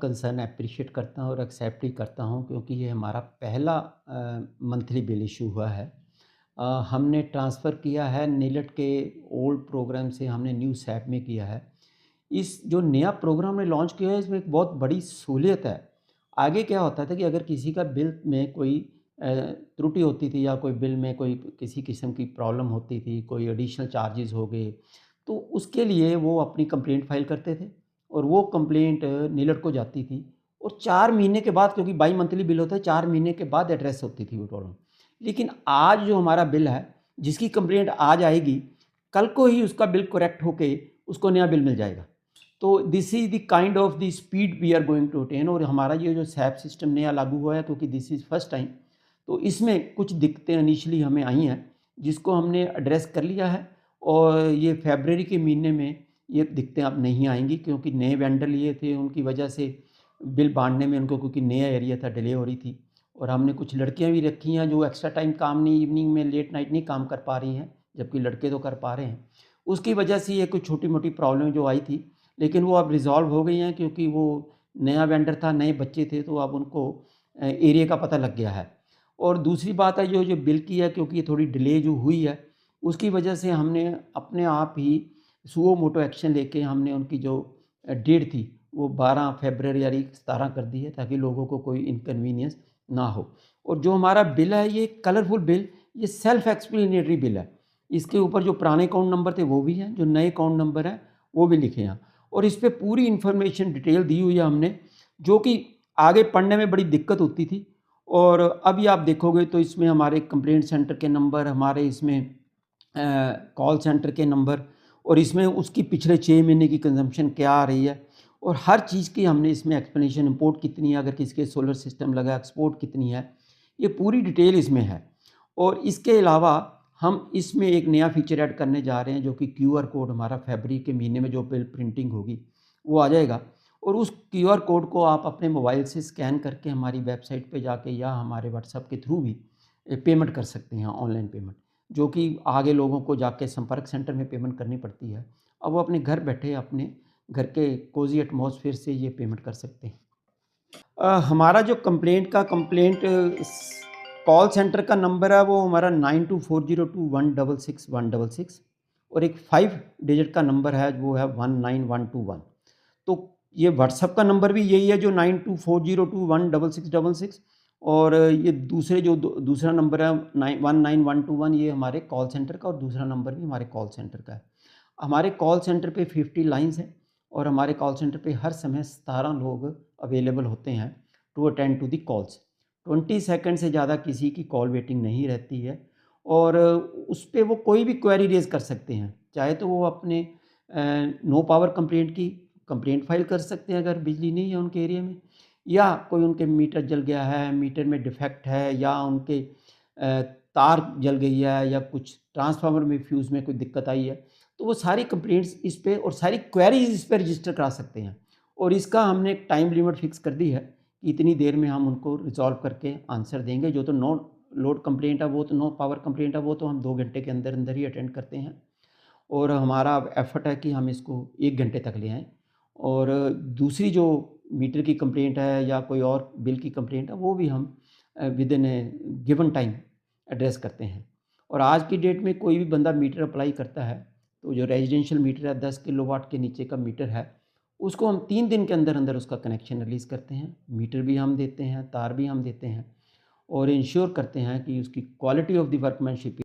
Concern appreciate करता हूँ और एक्सेप्ट भी करता हूँ, क्योंकि ये हमारा पहला मंथली बिल इशू हुआ है। हमने ट्रांसफ़र किया है नीलट के ओल्ड प्रोग्राम से, हमने न्यू सैप में किया है। इस जो नया प्रोग्राम हमने लॉन्च किया है, इसमें एक बहुत बड़ी सहूलियत है। आगे क्या होता था कि अगर किसी का बिल में कोई त्रुटि होती थी या कोई बिल में कोई किसी किस्म की प्रॉब्लम होती थी, कोई एडिशनल चार्जेज़ हो गए, तो उसके लिए वो अपनी कंप्लेंट फ़ाइल करते थे और वो कंप्लेंट नीलट को जाती थी और 4 महीने के बाद, क्योंकि बाई मंथली बिल होता है, 4 महीने के बाद एड्रेस होती थी वो प्रॉब्लम। लेकिन आज जो हमारा बिल है, जिसकी कंप्लेंट आज आएगी, कल को ही उसका बिल करेक्ट होके उसको नया बिल मिल जाएगा। तो this is the kind of the speed we are going to attain. और हमारा ये जो सैप सिस्टम नया लागू हुआ है, क्योंकि दिस इज़ फर्स्ट टाइम, तो इसमें कुछ दिक्कतें इनिशियली हमें आई हैं, जिसको हमने एड्रेस कर लिया है। और ये फरवरी के महीने में ये दिक्कतें अब नहीं आएंगी, क्योंकि नए वेंडर लिए थे, उनकी वजह से बिल बांटने में उनको, क्योंकि नया एरिया था, डिले हो रही थी। और हमने कुछ लड़कियां भी रखी हैं जो एक्स्ट्रा टाइम काम नहीं, इवनिंग में लेट नाइट नहीं काम कर पा रही हैं, जबकि लड़के तो कर पा रहे हैं। उसकी वजह से ये कुछ छोटी मोटी प्रॉब्लम जो आई थी, लेकिन वो अब रिज़ॉल्व हो गई हैं, क्योंकि वो नया वेंडर था, नए बच्चे थे, तो अब उनको एरिया का पता लग गया है। और दूसरी बात है जो बिल की है, क्योंकि ये थोड़ी डिले जो हुई है, उसकी वजह से हमने अपने आप ही सुओ मोटो एक्शन लेके हमने उनकी जो डेट थी वो 12 फरवरी यानी 17 कर दी है, ताकि लोगों को कोई इनकन्वीनियंस ना हो। और जो हमारा बिल है, ये कलरफुल बिल, ये सेल्फ एक्सप्लेनेटरी बिल है। इसके ऊपर जो पुराने अकाउंट नंबर थे वो भी हैं, जो नए अकाउंट नंबर हैं वो भी लिखे हैं, और इस पे पूरी इन्फॉर्मेशन डिटेल दी हुई है हमने, जो कि आगे पढ़ने में बड़ी दिक्कत होती थी। और अभी आप देखोगे तो इसमें हमारे कंप्लेंट सेंटर के नंबर, हमारे इसमें कॉल सेंटर के नंबर, और इसमें उसकी पिछले 6 महीने की कंजम्पशन क्या आ रही है, और हर चीज़ की हमने इसमें एक्सप्लेनेशन, इंपोर्ट कितनी है, अगर किसी के सोलर सिस्टम लगा, एक्सपोर्ट कितनी है, ये पूरी डिटेल इसमें है। और इसके अलावा हम इसमें एक नया फीचर ऐड करने जा रहे हैं, जो कि क्यूआर कोड, हमारा फरवरी के महीने में जो बिल प्रिंटिंग होगी वो आ जाएगा, और उस क्यूआर कोड को आप अपने मोबाइल से स्कैन करके हमारी वेबसाइट पे जाके या हमारे व्हाट्सएप के थ्रू भी पेमेंट कर सकते हैं, ऑनलाइन पेमेंट, जो कि आगे लोगों को जाके संपर्क सेंटर में पेमेंट करनी पड़ती है। अब वो अपने घर बैठे अपने घर के कोज़ी एटमॉस्फेयर से ये पेमेंट कर सकते हैं। हमारा जो कंप्लेंट कॉल सेंटर का नंबर है, वो हमारा 92402166 और एक 5 डिजिट का नंबर है, वो है 19121। तो ये व्हाट्सएप का नंबर भी यही है, जो 9240216666, और ये दूसरे जो दूसरा नंबर है 19121, ये हमारे कॉल सेंटर का, और दूसरा नंबर भी हमारे कॉल सेंटर का है। हमारे कॉल सेंटर पे 50 लाइन्स हैं, और हमारे कॉल सेंटर पे हर समय 17 लोग अवेलेबल होते हैं to attend to the calls. 20 second से ज़्यादा किसी की कॉल वेटिंग नहीं रहती है, और उस पे वो कोई भी क्वेरी रेज़ कर सकते हैं। चाहे तो वो अपने नो पावर कंप्लेंट की कंप्लेंट फाइल कर सकते हैं, अगर बिजली नहीं है उनके एरिया में, या कोई उनके मीटर जल गया है, मीटर में डिफेक्ट है, या उनके तार जल गई है, या कुछ ट्रांसफार्मर में फ्यूज़ में कोई दिक्कत आई है, तो वो सारी कंप्लेंट्स इस पे और सारी क्वेरीज इस पे रजिस्टर करा सकते हैं। और इसका हमने एक टाइम लिमिट फिक्स कर दी है कि इतनी देर में हम उनको रिजॉल्व करके आंसर देंगे। जो तो नो लोड कंप्लेंट है, वो तो नो पावर कंप्लेंट है, वो तो हम 2 घंटे के अंदर अंदर ही अटेंड करते हैं, और हमारा एफर्ट है कि हम इसको 1 घंटे तक ले आएँ। और दूसरी जो मीटर की कंप्लेंट है या कोई और बिल की कंप्लेंट है, वो भी हम with in A given time address करते हैं। और आज की डेट में कोई भी बंदा मीटर अप्लाई करता है, तो जो रेजिडेंशियल मीटर है, 10 किलोवाट के नीचे का मीटर है, उसको हम 3 दिन के अंदर अंदर उसका कनेक्शन रिलीज़ करते हैं। मीटर भी हम देते हैं, तार भी हम देते हैं, और इंश्योर करते हैं कि उसकी क्वालिटी ऑफ द वर्कमैनशिप